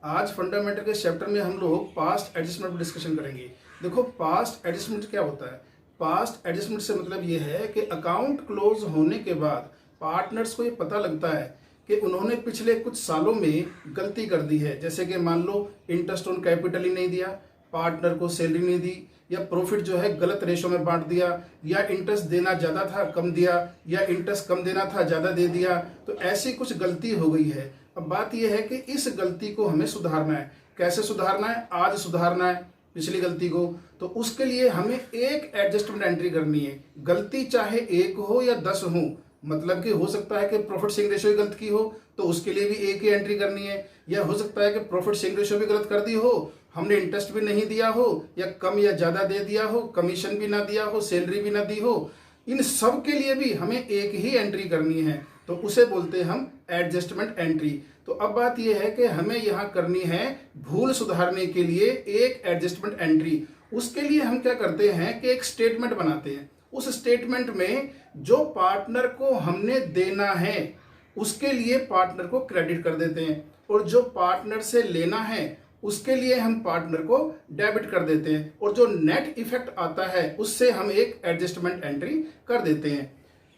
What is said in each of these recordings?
आज फंडामेंटल के चैप्टर में हम लोग पास्ट एडजस्टमेंट पर डिस्कशन करेंगे। देखो, पास्ट एडजस्टमेंट क्या होता है। पास्ट एडजस्टमेंट से मतलब ये है कि अकाउंट क्लोज होने के बाद पार्टनर्स को ये पता लगता है कि उन्होंने पिछले कुछ सालों में गलती कर दी है। जैसे कि मान लो इंटरेस्ट ऑन कैपिटल ही नहीं दिया, पार्टनर को सैलरी नहीं दी, या प्रॉफिट जो है गलत रेशो में बांट दिया, या इंटरेस्ट देना ज़्यादा था कम दिया, या इंटरेस्ट कम देना था ज़्यादा दे दिया। तो ऐसी कुछ गलती हो गई है। अब बात यह है कि इस गलती को हमें सुधारना है। कैसे सुधारना है? आज सुधारना है पिछली गलती को। तो उसके लिए हमें एक एडजस्टमेंट एंट्री करनी है। गलती चाहे एक हो या 10 हो, मतलब कि हो सकता है कि प्रॉफिट शेयरिंग रेशियो गलत की हो तो उसके लिए भी एक ही एंट्री करनी है, या हो सकता है कि प्रॉफिट शेयरिंग रेशियो भी गलत कर दी हो, हमने इंटरेस्ट भी नहीं दिया हो, या कम या ज्यादा दे दिया हो, कमीशन भी ना दिया हो, सैलरी भी ना दी हो। इन सब के लिए भी हमें एक ही एंट्री करनी है, तो उसे बोलते हैं हम एडजस्टमेंट एंट्री। तो अब बात यह है कि हमें यहाँ करनी है भूल सुधारने के लिए एक एडजस्टमेंट एंट्री। उसके लिए हम क्या करते हैं कि एक स्टेटमेंट बनाते हैं। उस स्टेटमेंट में जो पार्टनर को हमने देना है उसके लिए पार्टनर को क्रेडिट कर देते हैं, और जो पार्टनर से लेना है उसके लिए हम पार्टनर को डेबिट कर देते हैं, और जो नेट इफेक्ट आता है उससे हम एक एडजस्टमेंट एंट्री कर देते हैं।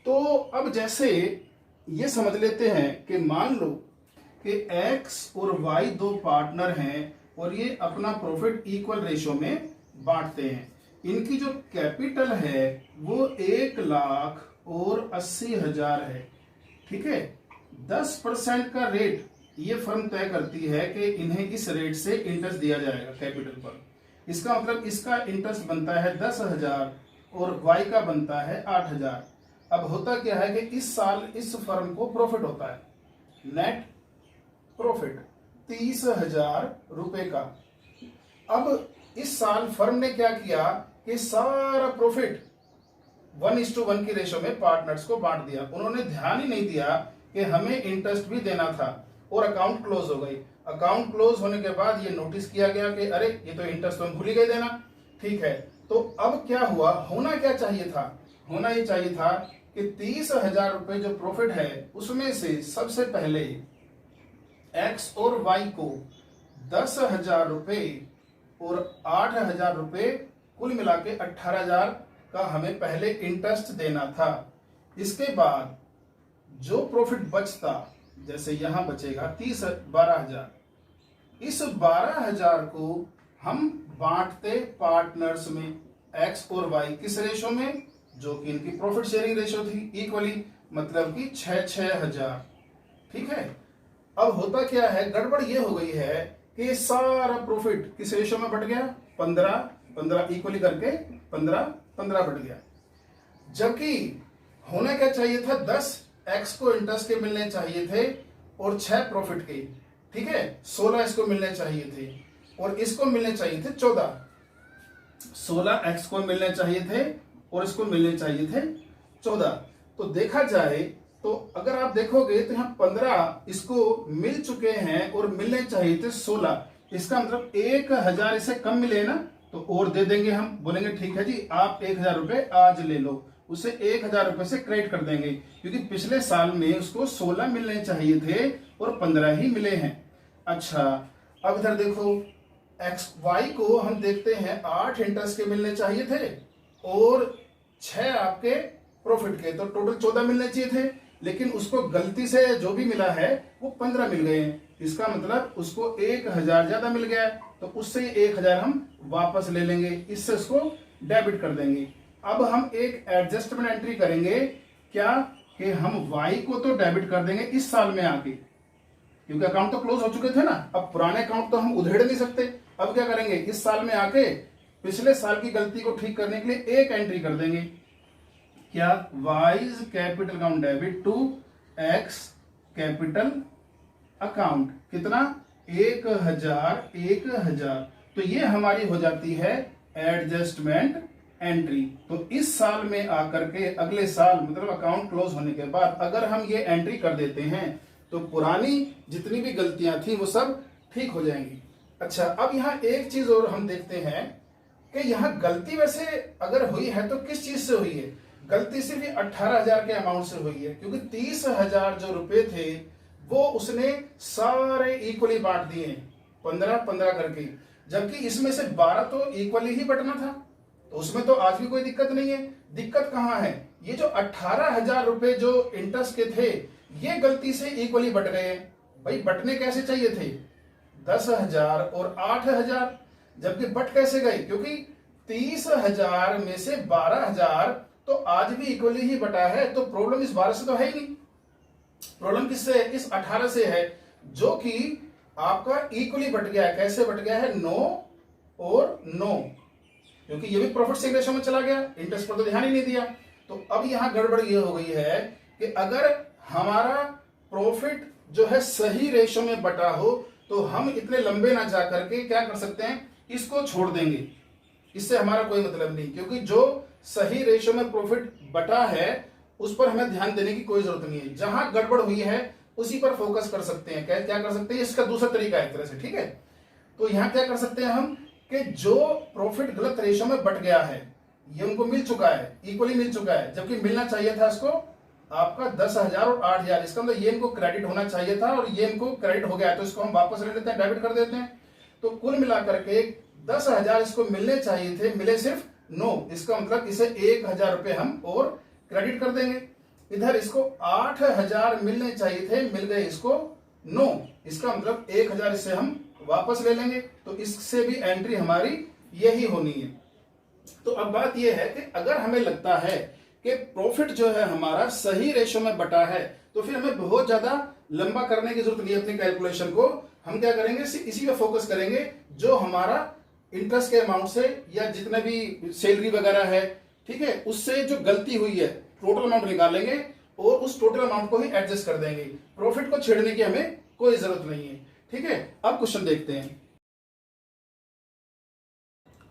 तो अब जैसे ये समझ लेते हैं कि मान लो कि x और y दो पार्टनर हैं और ये अपना प्रॉफिट इक्वल रेशो में बांटते हैं। इनकी जो कैपिटल है वो 1,80,000 है। ठीक है, 10% का रेट ये फर्म तय करती है कि इन्हें इस रेट से इंटरेस्ट दिया जाएगा कैपिटल पर। इसका मतलब इसका इंटरेस्ट बनता है 10,000 और y का बनता है 8,000। अब होता क्या है कि इस साल इस फर्म को प्रॉफिट होता है, नेट प्रॉफिट 30,000 रुपए का। अब इस साल फर्म ने क्या किया कि सारा प्रॉफिट 1:1 की रेशो में पार्टनर्स को बांट दिया। उन्होंने ध्यान ही नहीं दिया कि हमें इंटरेस्ट भी देना था, और अकाउंट क्लोज हो गई। अकाउंट क्लोज होने के बाद ये नोटिस किया गया कि अरे ये तो इंटरेस्ट तो हम भूल ही गए देना। ठीक है, तो अब क्या हुआ, होना क्या चाहिए था? होना ये चाहिए था कि 30,000 रुपए जो प्रॉफिट है उसमें से सबसे पहले एक्स और वाई को 10,000 रुपए और 8,000 रुपए कुल मिला के 18,000 का हमें पहले इंटरेस्ट देना था। इसके बाद जो प्रॉफिट बचता, जैसे यहां बचेगा 12,000, इस 12,000 को हम बांटते पार्टनर्स में एक्स और वाई किस रेशो में, जो कि इनकी प्रॉफिट शेयरिंग रेशो थी इक्वली, मतलब कि 6,000। ठीक है, अब होता क्या है, गड़बड़ ये हो गई है कि सारा प्रॉफिट किस रेशो में बढ़ गया, 15 इक्वली करके 15 बढ़ गया। जबकि होना क्या चाहिए था, 10 एक्स को इंटरेस्ट के मिलने चाहिए थे और 6 प्रॉफिट के। ठीक है, 16 इसको मिलने चाहिए थे और इसको मिलने चाहिए थे 14। 16 एक्स को मिलने चाहिए थे और इसको मिलने चाहिए थे 14। तो देखा जाए तो अगर आप देखोगे तो यहाँ 15 इसको मिल चुके हैं और मिलने चाहिए थे 16। इसका मतलब 1,000 इसे कम मिले ना, तो और दे देंगे हम, बोलेंगे ठीक है जी आप 1,000 रुपए आज ले लो, उसे 1,000 रुपए से क्रेडिट कर देंगे, क्योंकि पिछले साल में उसको 16 मिलने चाहिए थे और 15 ही मिले हैं। अच्छा, अब इधर देखो, एक्स वाई को हम देखते हैं 8 इंटरेस्ट के मिलने चाहिए थे और 6 आपके प्रॉफिट के, तो टोटल 14 मिलने चाहिए थे, लेकिन उसको गलती से जो भी मिला है वो 15 मिल गए हैं। इसका मतलब उसको 1,000 ज्यादा मिल गया है, तो उससे 1,000 हम वापस ले लेंगे, इससे उसको डेबिट कर देंगे। अब हम एक एडजस्टमेंट एंट्री करेंगे, क्या कि हम y को तो डेबिट कर देंगे इस साल में आके, क्योंकि अकाउंट तो क्लोज हो चुके थे ना। अब पुराने अकाउंट तो हम उधेड़ नहीं सकते। अब क्या करेंगे, इस साल में आके पिछले साल की गलती को ठीक करने के लिए एक एंट्री कर देंगे, क्या, वाइज capital account debit to X capital account, कितना, 1,000। तो ये हमारी हो जाती है एडजस्टमेंट एंट्री। तो इस साल में आकर के अगले साल मतलब अकाउंट क्लोज होने के बाद अगर हम ये एंट्री कर देते हैं तो पुरानी जितनी भी गलतियां थी वो सब ठीक हो जाएंगी। अच्छा, अब यहाँ एक चीज और हम देखते हैं कि यहाँ गलती वैसे अगर हुई है तो किस चीज से हुई है। गलती सिर्फ 18,000 के अमाउंट से हुई है, क्योंकि 30,000 जो रुपए थे वो उसने सारे इक्वली बांट दिए। 15-15 करके, जबकि इसमें से 12 तो इक्वली ही बटना था, तो उसमें तो आज भी कोई दिक्कत नहीं है। दिक्कत कहाँ है, ये जो 18,000 रुपए जो इंटरेस्ट के थे ये गलती से इक्वली बट गए हैं। भाई बटने कैसे चाहिए थे, 10,000 और 8,000, जबकि बट कैसे गए, क्योंकि 30,000 में से 12,000 तो आज भी इक्वली ही बटा है। तो प्रॉब्लम इस 12 से तो है ही नहीं, प्रॉब्लम किससे है, इस 18 से है, जो कि आपका इक्वली बट गया है। कैसे बट गया है, 9 और 9, क्योंकि ये भी प्रॉफिट शेयरिंग रेशो में चला गया, इंटरेस्ट पर तो ध्यान ही नहीं दिया। तो अब यहां गड़बड़ ये हो गई है कि अगर हमारा प्रॉफिट जो है सही रेशो में बटा हो तो हम इतने लंबे ना जा करके क्या कर सकते हैं, इसको छोड़ देंगे, इससे हमारा कोई मतलब नहीं, क्योंकि जो सही रेशो में प्रॉफिट बटा है उस पर हमें ध्यान देने की कोई जरूरत नहीं है। जहां गड़बड़ हुई है उसी पर फोकस कर सकते हैं। क्या कर सकते हैं, इसका दूसरा तरीका है एक तरह से, ठीक है। तो यहां क्या कर सकते हैं हम कि जो प्रॉफिट गलत रेशो में बट गया है ये उनको मिल चुका है, इक्वली मिल चुका है, जबकि मिलना चाहिए था इसको आपका 10,000 और 8,000, इसका मतलब ये इनको क्रेडिट होना चाहिए था और ये इनको क्रेडिट हो गया, तो इसको हम वापस ले लेते हैं, डेबिट कर देते हैं। तो कुल मिलाकर के 10,000 इसको मिलने चाहिए थे, मिले सिर्फ 9, इसका मतलब इसे 1,000 रुपए हम और क्रेडिट कर देंगे। इधर इसको 8,000 मिलने चाहिए थे, मिल गए इसको 9, इसका मतलब 1,000 इससे हम वापस ले लेंगे। तो इससे भी एंट्री हमारी यही होनी है। तो अब बात यह है कि अगर हमें लगता है कि प्रॉफिट जो है हमारा सही रेशो में बटा है तो फिर हमें बहुत ज्यादा लंबा करने की जरूरत नहीं है अपनी कैलकुलेशन को। हम क्या करेंगे, इसी पे फोकस करेंगे, जो हमारा इंटरेस्ट के अमाउंट से या जितने भी सैलरी वगैरह है, ठीक है, उससे जो गलती हुई है टोटल अमाउंट निकालेंगे और उस टोटल अमाउंट को ही एडजस्ट कर देंगे। प्रॉफिट को छेड़ने की हमें कोई जरूरत नहीं है, ठीक है। अब क्वेश्चन देखते हैं।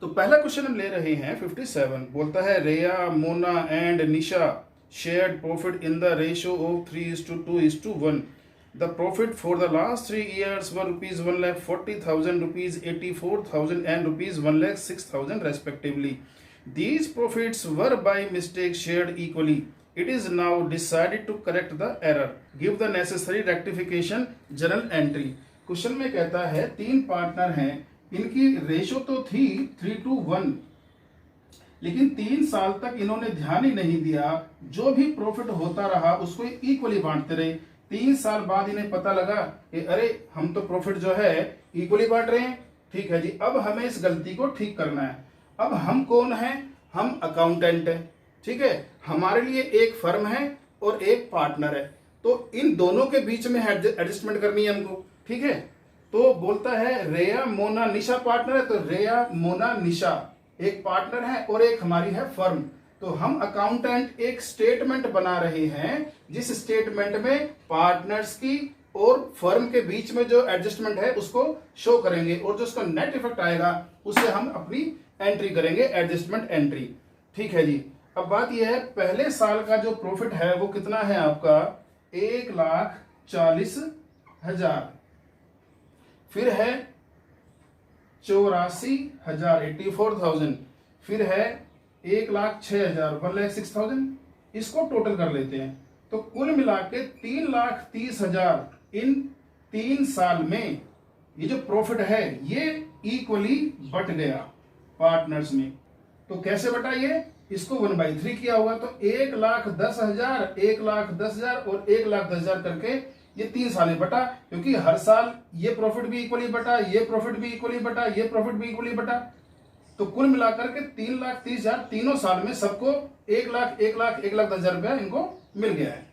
तो पहला क्वेश्चन हम ले रहे हैं 57, बोलता है रेया, Mona and Nisha shared profit in the ratio of 3:2:1। The profit for the last 3 years were ₹1,40,000, ₹84,000 and ₹1,06,000 respectively. These profits were by mistake shared equally. It is now decided to correct the error. Give the necessary rectification journal entry. Question में कहता है 3 partner हैं, इनकी ratio तो थी 3:1, लेकिन 3 साल तक इन्होंने ध्यान ही नहीं दिया, जो भी प्रॉफिट होता रहा उसको इक्वली बांटते रहे। 3 साल बाद इन्हें पता लगा कि अरे हम तो प्रॉफिट जो है इक्वली बांट रहे हैं, ठीक है जी, अब हमें इस गलती को ठीक करना है। अब हम कौन हैं, हम अकाउंटेंट हैं, ठीक है, हमारे लिए एक फर्म है और एक पार्टनर है, तो इन दोनों के बीच में एडजस्टमेंट करनी है हमको, ठीक है। तो बोलता है रेया, मोना, निशा पार्टनर है, तो रेया, मोना, निशा एक पार्टनर है और एक हमारी है फर्म। तो हम अकाउंटेंट एक स्टेटमेंट बना रहे हैं जिस स्टेटमेंट में पार्टनर्स की और फर्म के बीच में जो एडजस्टमेंट है उसको शो करेंगे और जो उसका नेट इफेक्ट आएगा उसे हम अपनी एंट्री करेंगे, एडजस्टमेंट एंट्री, ठीक है जी। अब बात यह है, पहले साल का जो प्रॉफिट है वो कितना है आपका 1,40,000, फिर है 84,000 84,000, फिर है 1,06,000 1,06,000, इसको टोटल कर लेते हैं। तो कुल मिला के 3,30,000 इन 3 साल में ये जो प्रॉफिट है ये इक्वली बट गया पार्टनर्स में। तो कैसे बटा, ये इसको 1/3 किया होगा, तो 1,10,000 1,10,000 और 1,10,000 करके ये 3 साल में बटा, क्योंकि हर साल ये प्रॉफिट भी इक्वली बटा, ये प्रॉफिट भी इक्वली बटा, ये प्रॉफिट भी इक्वली बटा। तो कुल मिलाकर के 3,30,000 तीनों साल में सबको 1,00,000 1,00,000 1,10,000 रुपया इनको मिल गया है।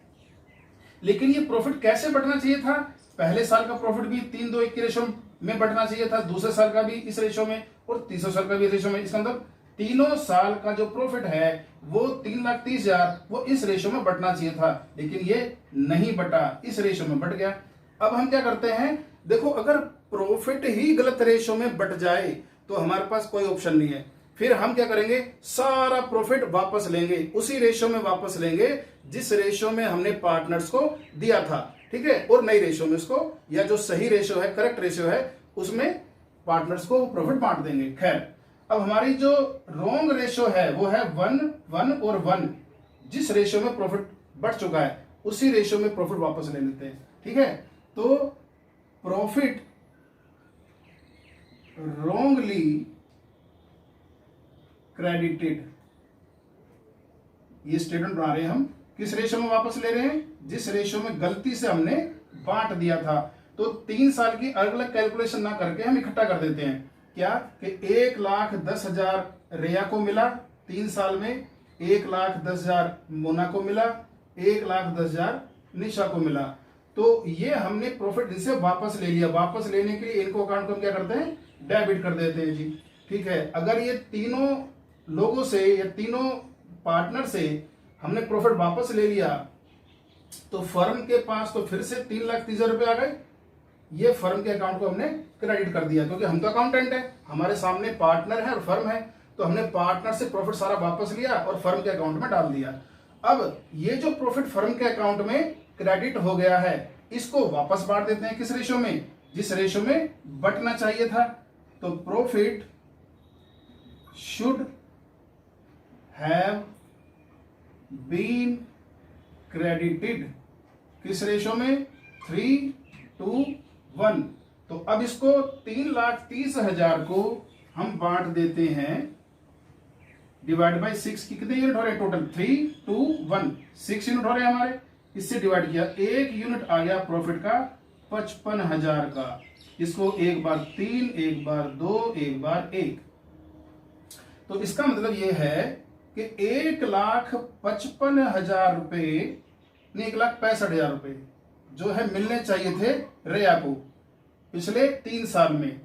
लेकिन ये प्रॉफिट कैसे बढ़ना चाहिए था, पहले साल का प्रॉफिट भी 3:1 की रेशो में बढ़ना चाहिए था, दूसरे साल का भी इस रेशो में और तीसरे साल का भी इस रेशो में। इसका मतलब तीनों साल का जो प्रॉफिट है वो 3,30,000 वो इस रेशो में बढ़ना चाहिए था, लेकिन ये नहीं बटा, इस रेशो में बढ़ गया। अब हम क्या करते हैं, देखो अगर प्रॉफिट ही गलत रेशो में बढ़ जाए तो हमारे पास कोई ऑप्शन नहीं है, फिर हम क्या करेंगे, सारा प्रॉफिट वापस लेंगे, उसी रेशो में वापस लेंगे जिस रेशो में हमने पार्टनर्स को दिया था, ठीक है, और नई रेशो में उसको, या जो सही रेशो है, करेक्ट रेशो है, उसमें पार्टनर्स को प्रॉफिट बांट देंगे। खैर, अब हमारी जो रॉन्ग रेशो है वो है 1 1 और 1, जिस रेशो में प्रॉफिट बढ़ चुका है उसी रेशो में प्रॉफिट वापस ले लेते हैं, ठीक है। तो प्रॉफिट wrongly credited, ये स्टेटमेंट बना रहे हैं हम, किस रेशो में वापस ले रहे हैं, जिस रेशो में गलती से हमने बांट दिया था। तो 3 साल की अलग अलग कैलकुलेशन ना करके हम इकट्ठा कर देते हैं, क्या कि 1,10,000 रेया को मिला 3 साल में, 1,10,000 मोना को मिला, 1,10,000 निशा को मिला। तो ये हमने प्रॉफिट इनसे वापस ले लिया। वापस लेने के लिए इनको अकाउंट को हम क्या करते हैं, डेबिट कर देते हैं जी। ठीक है, अगर ये तीनों लोगों से या तीनों पार्टनर से हमने प्रॉफिट वापस ले लिया तो फर्म के पास तो फिर से 3,30,000 रुपए आ गए। ये फर्म के अकाउंट को हमने क्रेडिट कर दिया, क्योंकि हम तो अकाउंटेंट है, हमारे सामने पार्टनर है और फर्म है, तो हमने पार्टनर से प्रॉफिट सारा वापस लिया और फर्म के अकाउंट में डाल दिया। अब ये जो प्रॉफिट फर्म के अकाउंट में क्रेडिट हो गया है, इसको वापस बांट देते हैं किस रेशो में, जिस रेशो में बटना चाहिए था। तो profit should have been credited किस रेशो में, 3:1। तो अब इसको 3,30,000 को हम बांट देते हैं, डिवाइड बाय 6 की कितने यूनिट हो रहे हैं टोटल, 3:1, 6 यूनिट हो रहे हैं हमारे, इससे डिवाइड किया, 1 यूनिट आ गया प्रॉफिट का 55,000 का। इसको एक बार 3, एक बार 2, एक बार 1। तो इसका मतलब यह है कि 1,55,000 रुपए, 1,65,000 रुपए जो है मिलने चाहिए थे रेया को पिछले 3 साल में,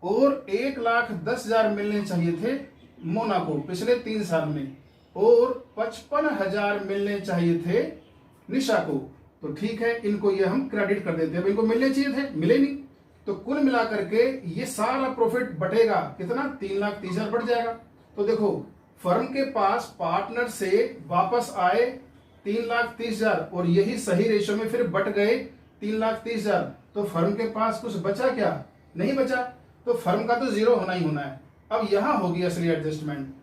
और 1,10,000 मिलने चाहिए थे मोना को पिछले 3 साल में, और 55,000 मिलने चाहिए थे निशा को। तो ठीक है, इनको ये हम क्रेडिट कर देते हैं। अब इनको मिलने चाहिए थे, मिले नहीं, तो कुल मिलाकर के ये सारा प्रॉफिट बटेगा कितना, 3,30,000 बढ़ जाएगा। तो देखो, फर्म के पास पार्टनर से वापस आए 3,30,000 और यही सही रेशो में फिर बट गए 3,30,000, तो फर्म के पास कुछ बचा क्या, नहीं बचा, तो फर्म का तो जीरो होना ही होना है। अब यहां होगी असली एडजस्टमेंट।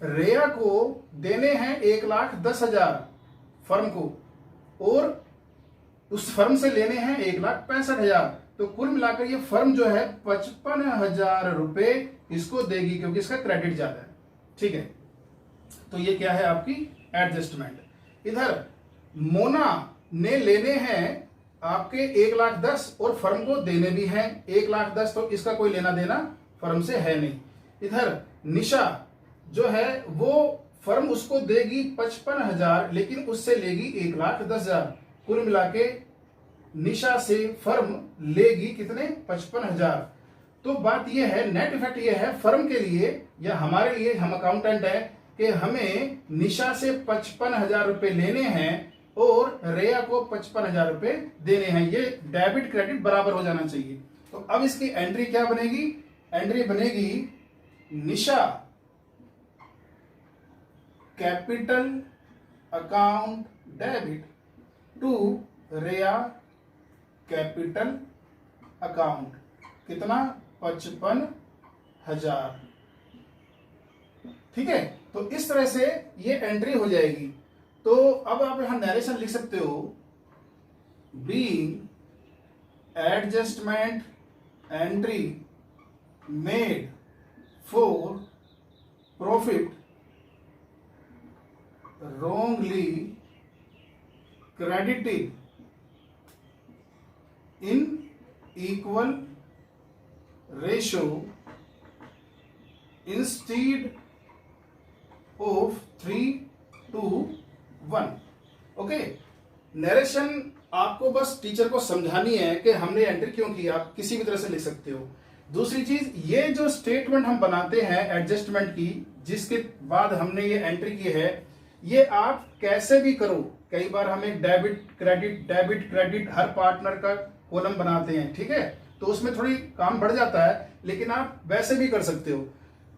रेया को देने हैं 1,10,000 फर्म को, और उस फर्म से लेने हैं 1,65,000, तो कुल मिलाकर ये फर्म जो है 55,000 रुपए इसको देगी, क्योंकि इसका क्रेडिट ज्यादा है। ठीक है, तो ये क्या है आपकी एडजस्टमेंट। इधर मोना ने लेने हैं आपके 1,10,000 और फर्म को देने भी हैं 1,10,000, तो इसका कोई लेना देना फर्म से है नहीं। इधर निशा जो है वो फर्म उसको देगी 55,000, लेकिन उससे लेगी 1,10,000। कुल मिला के निशा से फर्म लेगी कितने, 55,000। तो बात यह है, नेट इफेक्ट यह है फर्म के लिए या हमारे लिए, हम अकाउंटेंट है, कि हमें निशा से 55,000 रुपए लेने हैं और रेया को 55,000 रुपए देने हैं। ये डेबिट क्रेडिट बराबर हो जाना चाहिए। तो अब इसकी एंट्री क्या बनेगी, एंट्री बनेगी निशा कैपिटल अकाउंट डेबिट टू रेया कैपिटल अकाउंट, कितना, 55,000। ठीक है, तो इस तरह से ये एंट्री हो जाएगी। तो अब आप यहां नरेशन लिख सकते हो, being adjustment entry made for profit wrongly credited in equal ratio instead of 3:1। Okay, narration आपको बस टीचर को समझानी है कि हमने एंट्री क्यों की, आप किसी भी तरह से लिख सकते हो। दूसरी चीज, ये जो स्टेटमेंट हम बनाते हैं एडजस्टमेंट की, जिसके बाद हमने ये एंट्री की है, ये आप कैसे भी करो। कई बार हमें डेबिट क्रेडिट हर पार्टनर का कॉलम बनाते हैं, ठीक है, तो उसमें थोड़ी काम बढ़ जाता है, लेकिन आप वैसे भी कर सकते हो।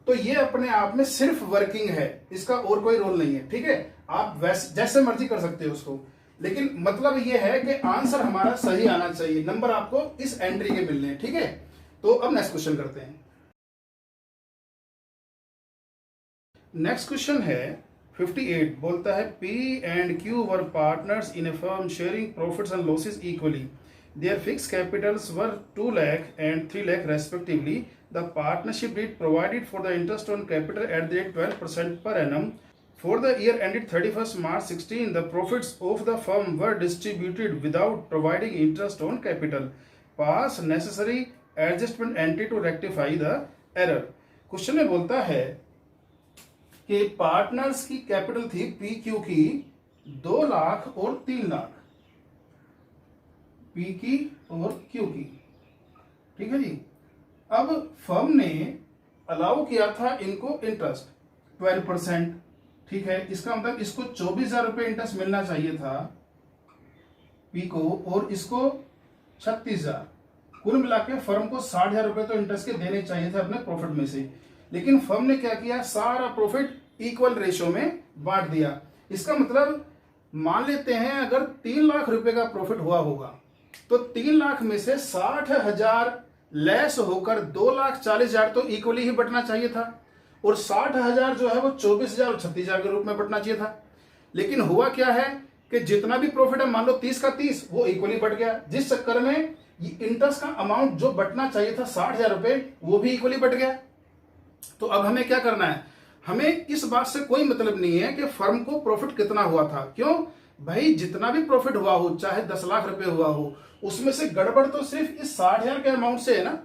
तो ये अपने आप में सिर्फ वर्किंग है, इसका और कोई रोल नहीं है। ठीक है, आप वैसे जैसे मर्जी कर सकते हो उसको, लेकिन मतलब ये है कि आंसर हमारा सही आना चाहिए, नंबर आपको इस एंट्री के मिलने हैं। ठीक है, तो अब नेक्स्ट क्वेश्चन करते हैं। नेक्स्ट क्वेश्चन है 58, बोलता है P and Q were partners in a firm sharing profits and losses equally. Their fix capitals were 2 lakh and 3 lakh respectively, the partnership did provided for the interest on capital at the rate 12% per annum. For the year ended 31st March 16, the profits of the firm were distributed without providing interest on capital. Pass necessary adjustment entry to rectify the error. Question में बोलता है कि partners की capital थी P Q की 2 लाख और 3 lakh, P की और क्यू की. ठीक है जी. अब फर्म ने अलाउ किया था इनको इंटरेस्ट 12%. ठीक है, इसका मतलब इसको 24,000 रुपये इंटरेस्ट मिलना चाहिए था पी को, और इसको 36,000. कुल मिला के फर्म को 60,000 रुपये तो इंटरेस्ट के देने चाहिए थे अपने प्रॉफिट में से. लेकिन फर्म ने क्या किया, सारा प्रॉफिट इक्वल रेशियो में बांट दिया. इसका मतलब मान लेते हैं अगर 3 लाख रुपए का प्रॉफिट हुआ होगा तो 3 लाख में से 60,000 लेस होकर 2,40,000 तो इक्वली ही बटना चाहिए था, और 60,000 जो है वो 24,000 और 36,000 के रूप में बटना चाहिए था. लेकिन हुआ क्या है कि जितना भी प्रॉफिट है, मान लो 30 का 30, वो इक्वली बट गया, जिस चक्कर में इंटरेस्ट का अमाउंट जो बटना चाहिए था 60,000 रुपए, वो भी इक्वली बट गया. तो अब हमें क्या करना है, हमें इस बात से कोई मतलब नहीं है कि फर्म को प्रॉफिट कितना हुआ था. क्यों भाई, जितना भी प्रॉफिट हुआ हो, चाहे 10 लाख रुपए हुआ हो, उसमें से गड़बड़ तो सिर्फ इस 60,000 के अमाउंट से है ना.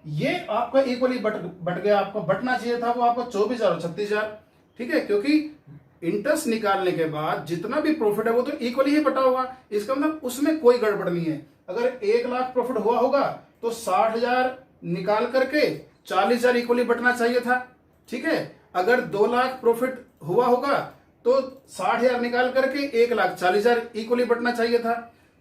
ये आपका इक्वली बट गया, आपको बटना चाहिए था वो आपका 24,000 और 36,000. ठीक है, क्योंकि इंटरेस्ट निकालने के बाद जितना भी प्रॉफिट है वो तो इक्वली ही बटा होगा. इसका मतलब उसमें कोई गड़बड़ नहीं है. अगर 1 लाख प्रॉफिट हुआ होगा तो 60,000 निकाल करके 40,000 इक्वली बटना चाहिए था. ठीक है, अगर 2 लाख प्रॉफिट हुआ होगा तो 60,000 निकाल करके 1,40,000 इक्वली बटना चाहिए था.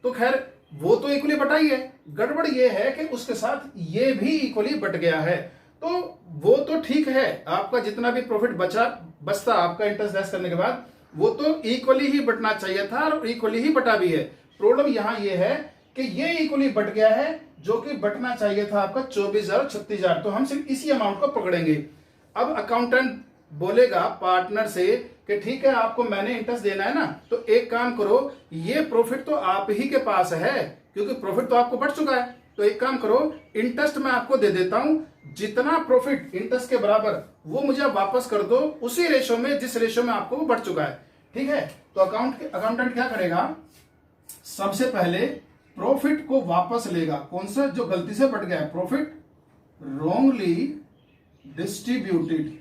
तो खैर वो तो इक्वली बटा ही है. गड़बड़ ये है कि उसके साथ ये भी इक्वली बट गया है. तो वो तो ठीक है, आपका जितना भी प्रॉफिट बचता आपका इंटरेस्ट लेस करने के बाद, वो तो इक्वली ही बटना चाहिए था और इक्वली ही बटा भी है. प्रॉब्लम यहां ये है कि ये इक्वली बट गया है, जो कि बटना चाहिए था आपका 24,000 और 36,000. तो हम सिर्फ इसी अमाउंट को पकड़ेंगे. अब अकाउंटेंट बोलेगा पार्टनर से कि ठीक है, आपको मैंने इंटरेस्ट देना है ना, तो एक काम करो, ये प्रॉफिट तो आप ही के पास है क्योंकि प्रॉफिट तो आपको बढ़ चुका है. तो एक काम करो, इंटरेस्ट मैं आपको दे देता हूं, जितना प्रॉफिट इंटरेस्ट के बराबर वो मुझे आप वापस कर दो उसी रेशो में जिस रेशो में आपको वो बढ़ चुका है. ठीक है, तो अकाउंटेंट क्या करेगा, सबसे पहले प्रॉफिट को वापस लेगा. कौन सा, जो गलती से बढ़ गया है, प्रॉफिट रॉन्गली डिस्ट्रीब्यूटेड.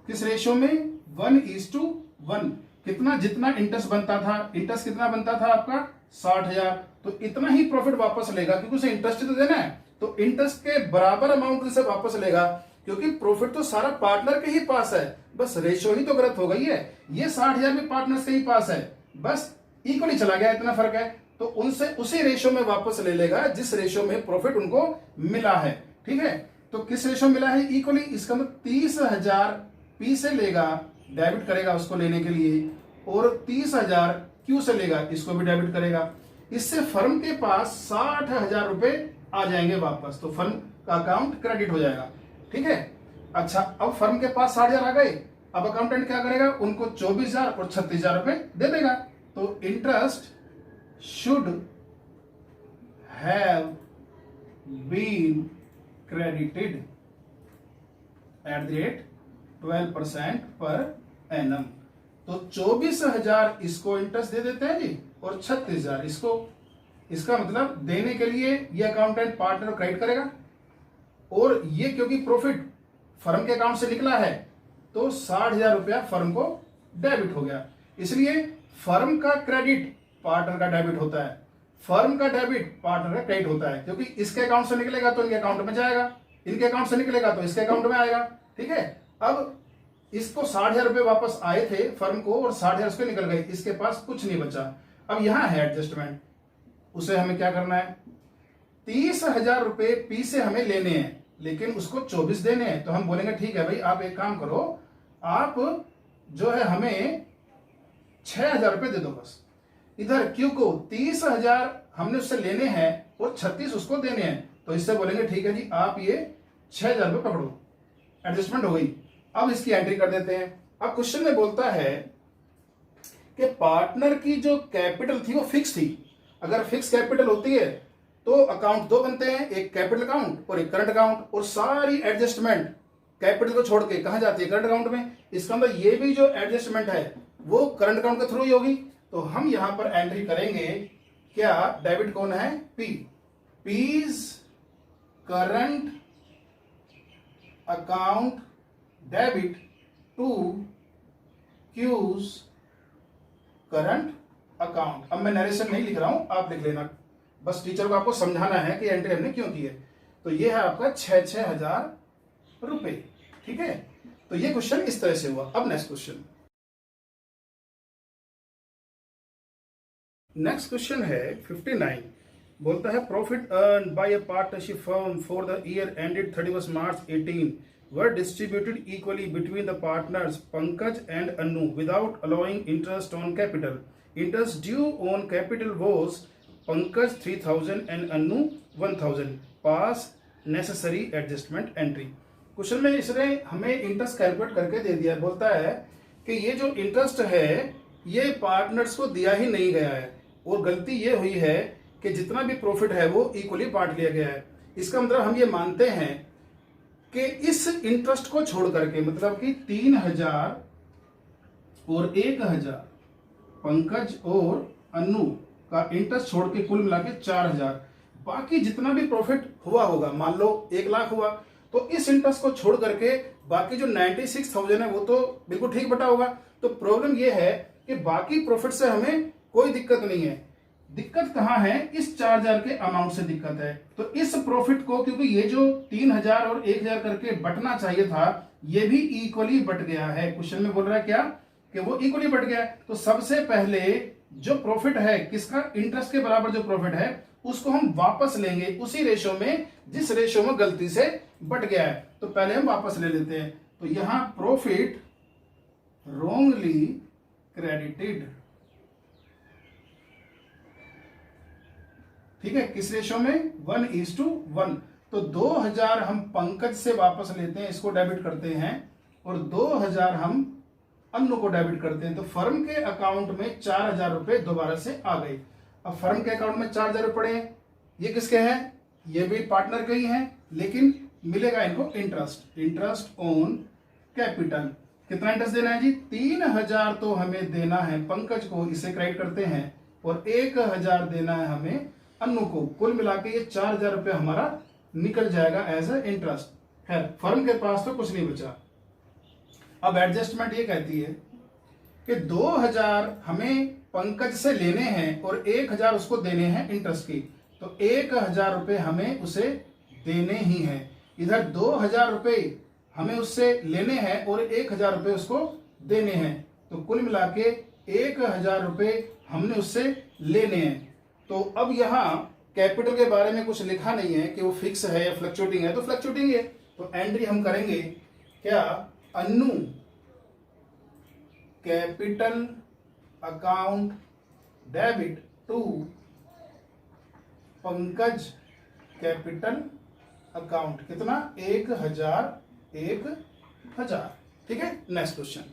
किस रेशो में, 1:1. कितना, जितना इंटरेस्ट बनता था, इंटरेस्ट कितना बनता था आपका 60,000, तो इतना ही प्रॉफिट वापस लेगा क्योंकि उसे इंटरेस्ट तो देना है. तो इंटरेस्ट के बराबर अमाउंट से वापस लेगा, क्योंकि प्रॉफिट तो सारा पार्टनर के ही पास है, बस रेशो ही तो गलत हो गई है. ये 60,000 भी पार्टनर के ही पास है, बस इक्वली चला गया, इतना फर्क है. तो उनसे उसी रेशो में वापस ले लेगा जिस रेशो में प्रॉफिट उनको मिला है. ठीक है, तो किस रेशो मिला है, इक्वली. इसका मतलब 30,000 पी से लेगा, डेबिट करेगा उसको लेने के लिए, और 30,000 क्यू से लेगा, इसको भी डेबिट करेगा. इससे फर्म के पास 60,000 रुपए आ जाएंगे वापस. तो फर्म का अकाउंट क्रेडिट हो जाएगा. ठीक है, अच्छा, अब फर्म के पास 60,000 आ गए. अब अकाउंटेंट क्या करेगा, उनको 24,000 और 36,000 रुपए दे देगा. तो interest should have been credited at the rate 12% per annum. तो 24,000 इसको इंटरेस्ट दे देते हैं जी, और 36,000 इसको. इसका मतलब देने के लिए ये अकाउंटेंट पार्टनर क्रेडिट करेगा, और ये क्योंकि प्रॉफिट फर्म के अकाउंट से निकला है तो 60,000 रुपया फर्म को डेबिट हो गया. इसलिए फर्म का क्रेडिट पार्टनर का डेबिट होता है, फर्म का डेबिट पार्टनर का क्रेडिट होता है. क्योंकि इसके अकाउंट से निकलेगा तो इनके अकाउंट में जाएगा, इनके अकाउंट से निकलेगा तो इसके अकाउंट में आएगा. ठीक है, अब इसको 60,000 रुपए वापस आए थे फर्म को, और 60,000 रुपए निकल गए, इसके पास कुछ नहीं बचा. अब यहां है एडजस्टमेंट, उसे हमें क्या करना है, 30,000 रुपए पी से हमें लेने हैं, लेकिन उसको 24 देने हैं. तो हम बोलेंगे ठीक है भाई, आप एक काम करो, आप जो है हमें 6,000 रुपए दे दो बस. इधर क्यू को 30,000 हमने उससे लेने हैं और 36 उसको देने हैं. तो इससे बोलेंगे ठीक है जी, आप ये 6,000 रुपए पकड़ो. एडजस्टमेंट हो गई. अब इसकी एंट्री कर देते हैं. अब क्वेश्चन में बोलता है कि पार्टनर की जो कैपिटल थी वो फिक्स थी. अगर फिक्स कैपिटल होती है तो अकाउंट दो बनते हैं, एक कैपिटल अकाउंट और एक करंट अकाउंट, और सारी एडजस्टमेंट कैपिटल को छोड़ के कहां जाती है, करंट अकाउंट में। इसका मतलब ये भी जो एडजस्टमेंट है वो करंट अकाउंट के थ्रू ही होगी। तो हम यहां पर एंट्री करेंगे, क्या डेबिट कौन है, P, P's current account debit to Q's current account. अब मैं नरेशन नहीं लिख रहा हूं, आप लिख लेना, बस टीचर को आपको समझाना है कि एंट्री हमने क्यों की है। तो ये है आपका 6,000 रुपए, ठीक है। तो ये क्वेश्चन इस तरह से हुआ। अब नेक्स्ट क्वेश्चन, नेक्स्ट क्वेश्चन है 59, बोलता है profit earn by a partnership firm for the year ended 31 March 18 were distributed equally between the partners Pankaj and Anu without allowing interest on capital. Interest due on capital was Pankaj 3,000 and Anu 1,000. Pass necessary adjustment entry. Question में इसने हमें interest calculate करके दे दिया। बोलता है कि ये जो इंटरेस्ट है ये पार्टनर्स को दिया ही नहीं गया है, और गलती ये हुई है कि जितना भी प्रॉफिट है वो इक्वली बांट लिया गया है। इसका मतलब हम ये मानते हैं कि इस इंटरेस्ट को छोड़ करके, मतलब कि 3,000 और 1,000 पंकज और अनु का इंटरेस्ट छोड़ के कुल मिला के 4,000, बाकी जितना भी प्रॉफिट हुआ होगा, मान लो 1 लाख हुआ, तो इस इंटरेस्ट को छोड़ करके बाकी जो 96,000 है वो तो बिल्कुल ठीक बटा होगा। तो प्रॉब्लम ये है कि बाकी प्रॉफिट से हमें कोई दिक्कत नहीं है। दिक्कत कहां है, इस 4,000 के अमाउंट से दिक्कत है। तो इस प्रॉफिट को, क्योंकि ये जो 3,000 और 1,000 करके बटना चाहिए था, ये भी इक्वली बट गया है। क्वेश्चन में बोल रहा है क्या, कि वो इक्वली बट गया है। तो सबसे पहले जो प्रॉफिट है किसका, इंटरेस्ट के बराबर जो प्रॉफिट है उसको हम वापस लेंगे उसी रेशो में जिस रेशो में गलती से बट गया है। तो पहले हम वापस ले लेते हैं। तो यहां प्रॉफिट रोंगली क्रेडिटेड, ठीक है, किस रेशो में, 1:1। तो 2,000 हम पंकज से वापस लेते हैं, इसको डेबिट करते हैं, और 2,000 हम अनु को डेबिट करते हैं। तो फर्म के अकाउंट में 4,000 रुपए दोबारा से आ गए। अब फर्म के अकाउंट में 4,000 रुपए पड़े, ये किसके हैं, ये भी पार्टनर के ही हैं, लेकिन मिलेगा इनको इंटरेस्ट, इंटरेस्ट ऑन कैपिटल। कितना इंटरेस्ट देना है जी, 3,000 तो हमें देना है पंकज को, इसे क्रेडिट करते हैं, और 1,000 देना है हमें अनु को। कुल मिला के ये 4,000 रुपए हमारा निकल जाएगा एज ए इंटरेस्ट। खैर फर्म के पास तो कुछ नहीं बचा। अब एडजस्टमेंट ये कहती है कि 2,000 हमें पंकज से लेने हैं और 1,000 उसको देने हैं इंटरेस्ट की। तो 1,000 रुपए हमें उसे देने ही हैं। इधर 2,000 रुपए हमें उससे लेने हैं और 1,000 रुपए उसको देने हैं। तो कुल मिला के 1,000 रुपए हमने उससे लेने हैं। तो अब यहाँ कैपिटल के बारे में कुछ लिखा नहीं है कि वो फिक्स है या फ्लक्चुएटिंग है, तो फ्लक्चुएटिंग है। तो एंट्री हम करेंगे क्या, Anu capital account debit to Pankaj capital account, कितना, 1,000 1,000, ठीक है। नेक्स्ट क्वेश्चन,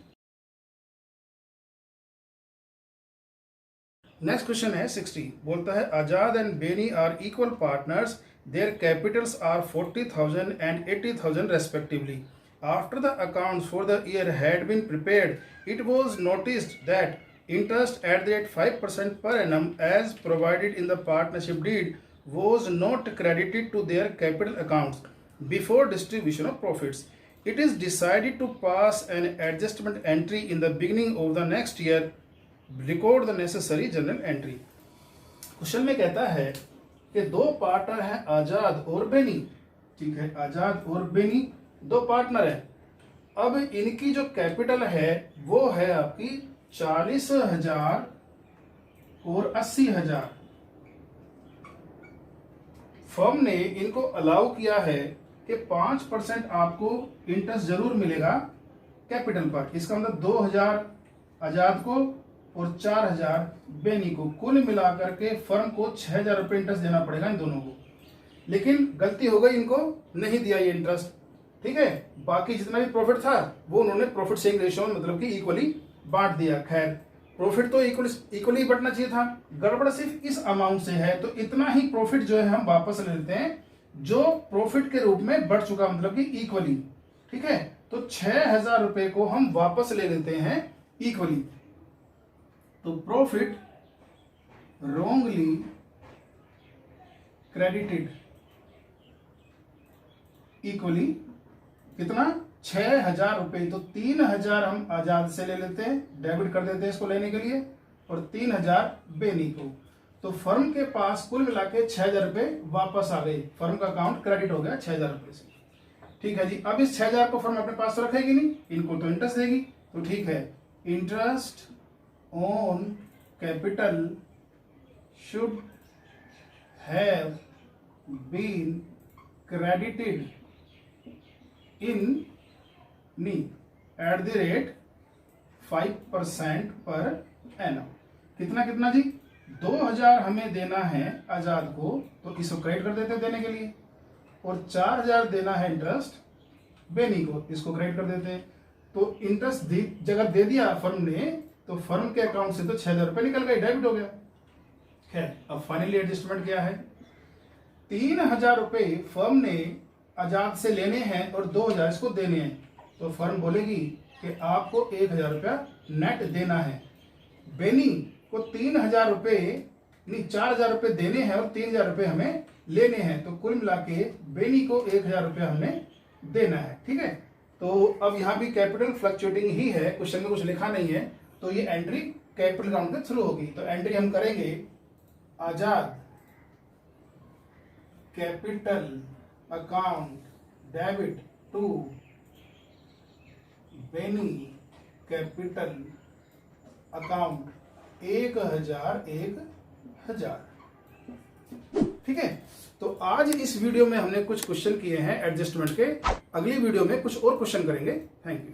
नेक्स्ट क्वेश्चन है 60, बोलता है Azad and Beni are equal partners, their capitals are 40,000 and 80,000 respectively. After the accounts for the year had been prepared, it was noticed that interest at the rate 5% per annum as provided in the partnership deed was not credited to their capital accounts before distribution of profits. It is decided to pass an adjustment entry in the beginning of the next year. Record the necessary journal entry. Question में कहता है कि दो partner हैं आजाद और बेनी, ठीक है, आजाद और बेनी दो पार्टनर हैं। अब इनकी जो कैपिटल है वो है आपकी 40,000 और 80,000। फर्म ने इनको अलाउ किया है कि 5% आपको इंटरेस्ट जरूर मिलेगा कैपिटल पर। इसका मतलब 2,000 आजाद को और 4,000 बेनी को, कुल मिलाकर के फर्म को 6,000 रुपए इंटरेस्ट देना पड़ेगा इन दोनों को। लेकिन गलती हो गई, इनको नहीं दिया ये इंटरेस्ट, ठीक है। बाकी जितना भी प्रॉफिट था वो उन्होंने प्रॉफिट शेयरिंग रेशियो में मतलब कि इक्वली बांट दिया। खैर प्रॉफिट तो इक्वली बटना चाहिए था, गड़बड़ सिर्फ इस अमाउंट से है, तो इतना ही प्रॉफिट जो है हम वापस ले लेते हैं जो प्रॉफिट के रूप में बढ़ चुका, मतलब कि इक्वली। ठीक है, तो 6,000 रुपए को हम वापस ले लेते हैं इक्वली। तो प्रॉफिट wrongly क्रेडिटेड इक्वली कितना, 6,000 रुपए। तो 3,000 हम आजाद से ले लेते हैं, डेबिट कर देते हैं इसको लेने के लिए, और 3,000 बेनी को। तो फर्म के पास कुल मिला के 6,000 रुपए वापस आ गए, फर्म का अकाउंट क्रेडिट हो गया 6,000 रुपए से। ठीक है जी, अब इस 6,000 को फर्म अपने पास तो रखेगी नहीं, इनको तो इंटरेस्ट देगी। तो ठीक है, interest on capital should have been credited in नी at the rate 5% per annum. कितना कितना जी, 2,000 हमें देना है आजाद को, तो इसको क्रेडिट कर देते हैं देने के लिए, और 4,000 देना है इंटरेस्ट बेनी को, इसको क्रेडिट कर देते हैं। तो इंटरेस्ट जगह दे दिया फर्म ने, तो फर्म के अकाउंट से तो 6,000 रुपए निकल गए, डेबिट हो गया। खैर, अब फाइनली एडजस्टमेंट क्या है, 3,000 रुपए फर्म ने आजाद से लेने हैं और 2,000 इसको देने हैं। तो फर्म बोलेगी कि आपको 1,000 रुपया नेट देना है। बेनी को 3,000 रुपए नहीं 4,000 रुपए देने हैं और 3,000 रुपए हमें लेने हैं। तो कुल मिला के बेनी को 1,000 रुपया हमें देना है। ठीक है, तो अब यहाँ भी कैपिटल फ्लक्चुएटिंग ही है, क्वेश्चन में कुछ लिखा नहीं है, तो ये एंट्री कैपिटल अकाउंट के थ्रू होगी। तो एंट्री हम करेंगे Azad capital account debit to Beni capital account 1,000 1,000। ठीक है, तो आज इस वीडियो में हमने कुछ क्वेश्चन किए हैं एडजस्टमेंट के, अगली वीडियो में कुछ और क्वेश्चन करेंगे। Thank you.